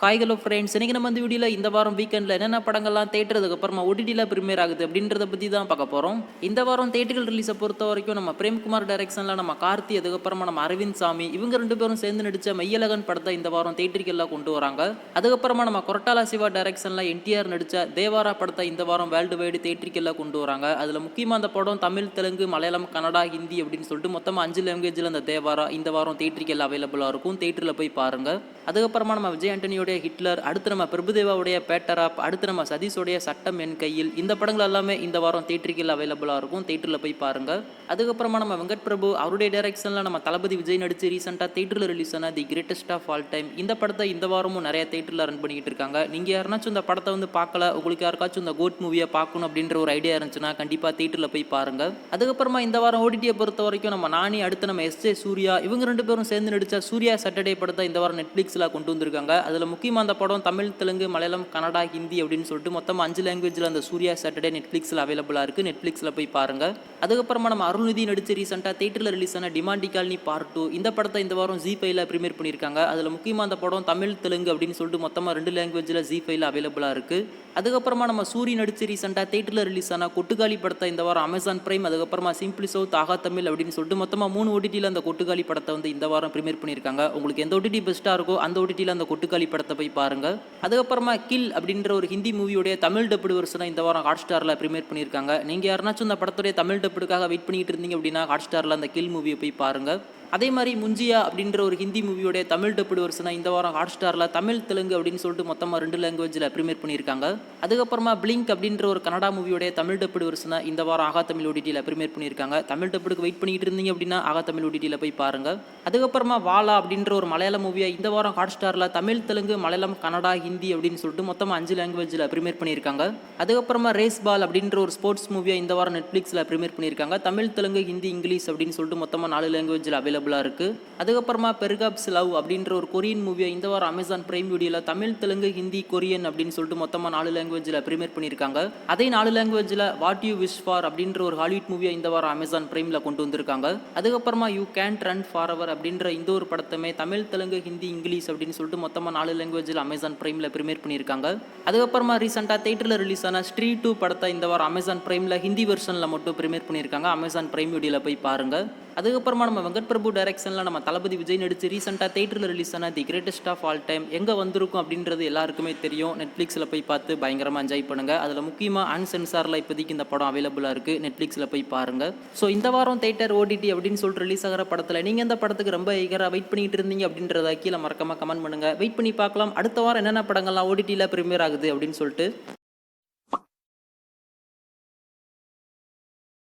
Hi hello friends, இன்னைக்கு நம்ம இந்த வீடியோவில் இந்த வாரம் வீக்கெண்டில் என்னென்ன படங்கள்லாம் தேட்டருக்கு அப்புறமா ஓடிடியில் ப்ரீமியர் ஆகுது அப்படின்றத பற்றி தான் பார்க்க போகிறோம். இந்த வாரம் தேட்டர்கள் ரிலீஸை பொறுத்த வரைக்கும் நம்ம பிரேம்குமார் டைரக்ஷனில் நம்ம கார்த்தி, அதுக்கப்புறமா நம்ம அரவிந்த் சாமி இவங்க ரெண்டு பேரும் சேர்ந்து நடித்த மெய்யழகன் படத்தை இந்த வாரம் தேட்டருக்கெல்லாம் கொண்டு வராங்க. அதுக்கப்புறமா நம்ம கொரட்டாலா சிவா டைரக்ஷனில் என்டிஆர் நடித்த தேவாரா படத்தை இந்த வாரம் வேர்ல்டு வைடு தேட்டருக்கெல்லாம் கொண்டு வராங்க. அதில் முக்கியமாக அந்த படம் தமிழ், தெலுங்கு, மலையாளம், கன்னடா, ஹிந்தி அப்படின்னு சொல்லிட்டு மொத்தமாக 5 லாங்குவேஜில் அந்த தேவாரா இந்த வாரம் தேட்டருக்கெல்லாம் அவைலபிளாக இருக்கும். தேட்டரில் போய் பாருங்கள். அதுக்கப்புறமா நம்ம விஜய் ஆண்டனியோடைய ஹிட்லர், அடுத்து நம்ம பிரபுதேவாவுடைய பேட்டராப், அடுத்து நம்ம சதீஷோடைய சட்டம் என் கையில், இந்த படங்கள் எல்லாமே இந்த வாரம் தேட்டரில் அவைலபிளாக இருக்கும். தேட்டரில் போய் பாருங்க. அதுக்கப்புறமா நம்ம வெங்கட் பிரபு அவருடைய டைரக்ஷனில் நம்ம தளபதி விஜய் நடிச்சு ரீசெண்டாக தேட்டரில் ரிலீஸ் ஆன the greatest of all time இந்த படத்தை இந்த வாரமும் நிறைய தேட்டரில் ரன் பண்ணிக்கிட்டு இருக்காங்க. நீங்கள் யாருனாச்சும் இந்த படத்தை பார்க்கல, உங்களுக்கு யாருக்காச்சும் இந்த கோட் மூவியை பார்க்கணும் அப்படின்ற ஒரு ஐடியா இருந்துச்சுன்னா கண்டிப்பாக தேட்டரில் போய் பாருங்க. அதுக்கப்புறமா இந்த வாரம் ஓடிடியை பொறுத்த வரைக்கும் நம்ம நானி, அடுத்து நம்ம எஸ்ஜே சூர்யா இவங்க ரெண்டு பேரும் சேர்ந்து நடித்த சூர்யா சாட்டர்டே படத்தை இந்த வாரம் நெட்ஃப்ளிக்ஸில் கொண்டு வந்திருக்காங்க. அதில் முக்கியமாக அந்த படம் தமிழ், தெலுங்கு, மலையாளம், கன்னடா, ஹிந்தி அப்படின்னு சொல்லிட்டு மொத்தம் 5 லாங்குவேஜில் அந்த சூர்யா சாட்டர்டே நெட்ஃப்ளிக்ஸில் அவைலபிளாக இருக்குது. நெட்ஃப்ளிக்ஸில் போய் பாருங்க. அதுக்கப்புறமா நம்ம அருள்நிதி நடிச்சு ரீசெண்டாக தேட்டரில் ரிலீஸ் ஆன டிமாண்டி காலனி பார்ட் 2 இந்த படத்தை இந்த வாரம் ஜி5ல ப்ரீமியர் பண்ணியிருக்காங்க. அதில் முக்கியமாக அந்த படம் தமிழ், தெலுங்கு அப்படின்னு சொல்லிட்டு மொத்தமாக 2 லாங்குவேஜில் ஜி5ல அவைலபிளாக இருக்குது. அதுக்கப்புறமா நம்ம சூரி நடிச்சு ரீசெண்டாக தேட்டரில் ரிலீஸ் ஆன கொட்டுக்காளி படத்தை இந்த வாரம் அமேசான் பிரைம், அதுக்கப்புறமா சிம்பிளி சவுத், ஆகா தமிழ் அப்படின்னு சொல்லிட்டு மொத்தமாக 3 ஓடிடியில் அந்த கொட்டுக்காளி படத்தை இந்த வாரம் ப்ரீமியர் பண்ணியிருக்காங்க. உங்களுக்கு எந்த ஓடிடி பெஸ்ட்டாக இருக்கோ அந்த ஓடிடியில் அந்த கொட்டுக்காளி படத்தை போய் பாருங்க. அதுக்கப்புறமா கில் அப்படின்ற ஒரு ஹிந்தி மூவியோடைய தமிழ் டப்புடு வெர்ஷனை இந்த வாரம் ஹாட்ஸ்டாரில் ப்ரீமியர் பண்ணியிருக்காங்க. நீங்கள் யாருனாச்சும் இந்த படத்துடைய தமிழ் டப்புடுக்காக வெயிட் பண்ணிட்டு இருந்தீங்க அப்படின்னா ஹாட்ஸ்டாரில் அந்த கில் மூவியை போய் பாருங்க. அதே மாதிரி முஞ்சியா அப்படின்ற ஒரு ஹிந்தி மூவியோடைய தமிழ் டப்புடு வெர்ஷனை இந்த வாரம் ஹாட்ஸ்டாரில் தமிழ், தெலுங்கு அப்படின்னு சொல்லிட்டு மொத்தமாக 2 லாங்குவேஜில் ப்ரீமியர் பண்ணியிருக்காங்க. அதுக்கப்புறமா பிளிங்க் அப்படின்ற ஒரு கன்னடா மூவியோடைய தமிழ் டப்புடு வெர்ஷனை இந்த வாரம் ஆகா தமிழ் ஓடிடியில் ப்ரீமியர் பண்ணியிருக்காங்க. தமிழ் டப்புடுக்கு வெயிட் பண்ணிட்டு இருந்தீங்க அப்படின்னா ஆகா தமிழ் ஓடிடியில் போய் பாருங்க. அதுக்கப்புறமா வாலா அப்படின்ற ஒரு மலையாள மூவியை இந்த வாரம் ஹாட்ஸ்டாரில் தமிழ், தெலுங்கு, மலையாளம், கன்னடா, ஹிந்தி அப்படின்னு சொல்லிட்டு மொத்தமாக 5 லாங்குவேஜில் ப்ரீமியர் பண்ணியிருக்காங்க. அதுக்கப்புறமா ரேஸ் பால் அப்படின்ற ஒரு ஸ்போர்ட்ஸ் மூவியை இந்த வாரம் நெட்ஃப்ளிக்ஸில் ப்ரீமியர் பண்ணியிருக்காங்க. தமிழ், தெலுங்கு, ஹிந்தி, இங்கிலீஷ் அப்படின்னு சொல்லிட்டு மொத்தமாக 4 லாங்குவேஜில் அவைலபிளாக இருக்குது. அதுக்கப்புறமா பெர்காப்ஸ் லவ் அப்படின்ற ஒரு கொரியன் மூவியை இந்த வாரம் அமேசான் பிரைம் வீடியோவில் தமிழ், தெலுங்கு, ஹிந்தி, கொரியன் அப்படின்னு சொல்லிட்டு மொத்தமாக 4 லாங்குவேஜில் ப்ரீமியர் பண்ணியிருக்காங்க. அதே 4 லாங்குவேஜில் வாட் யூ விஷ் ஃபார் அப்படின்ற ஒரு ஹாலிவுட் மூவியை இந்த வாரம் அமேசான் பிரைமில் கொண்டு வந்திருக்காங்க. அதுக்கப்புறமா you Gantt run for ever அப்படின்ற இந்த ஒரு படத்தையுமே தமிழ், தெலுங்கு, ஹிந்தி, இங்கிலீஷ் அப்படின்னு சொல்லிட்டு மொத்தமாக 4 லாங்குவேஜில் அமேசான் பிரைமில் ப்ரீமியர் பண்ணியிருக்காங்க. அதுக்கப்புறமா ரீசெண்டாக தேட்டரில் ரிலீஸ் ஆன ஸ்ட்ரீட் 2 படத்தை இந்த வாரம் அமேசான் பிரைமில் ஹிந்தி வெர்ஷனில் மட்டும் ப்ரீமியர் பண்ணியிருக்காங்க. அமேசான் பிரைம் வீடியோவில் போய் பாருங்க. அதுக்கப்புறமா நம்ம வெங்கட் பிரபு டைரக்ஷனில் நம்ம தளபதி விஜய் நடிச்சு ரீசெண்டாக தேட்டரில் ரிலீஸ் ஆன the greatest of all time எங்கே வந்திருக்கும் அப்படின்றது எல்லாருக்குமே தெரியும். நெட்ஃப்ளிக்ஸில் போய் பார்த்து பயங்கரமாக என்ஜாய் பண்ணுங்கள். அதில் முக்கியமாக அன்சென்சாரில் இப்போதைக்கு இந்த படம் அவைலபிளாக இருக்குது. நெட்ஃப்ளிக்ஸில் போய் பாருங்கள். ஸோ இந்த வாரம் தேட்டர் ஓடிடி அப்படின்னு சொல்லிட்டு ரிலீஸ் ஆகிற படத்தில் நீங்கள் இந்த படத்துக்கு ரொம்ப ஈகராக வெயிட் பண்ணிட்டு இருந்தீங்க அப்படின்றத கீழே மறக்காமல் கமெண்ட் பண்ணுங்கள். வெயிட் பண்ணி பார்க்கலாம் அடுத்த வாரம் என்னென்ன படங்கள்லாம் ஓடிடியில் ப்ரீமியர் ஆகுது அப்படின்னு சொல்லிட்டு.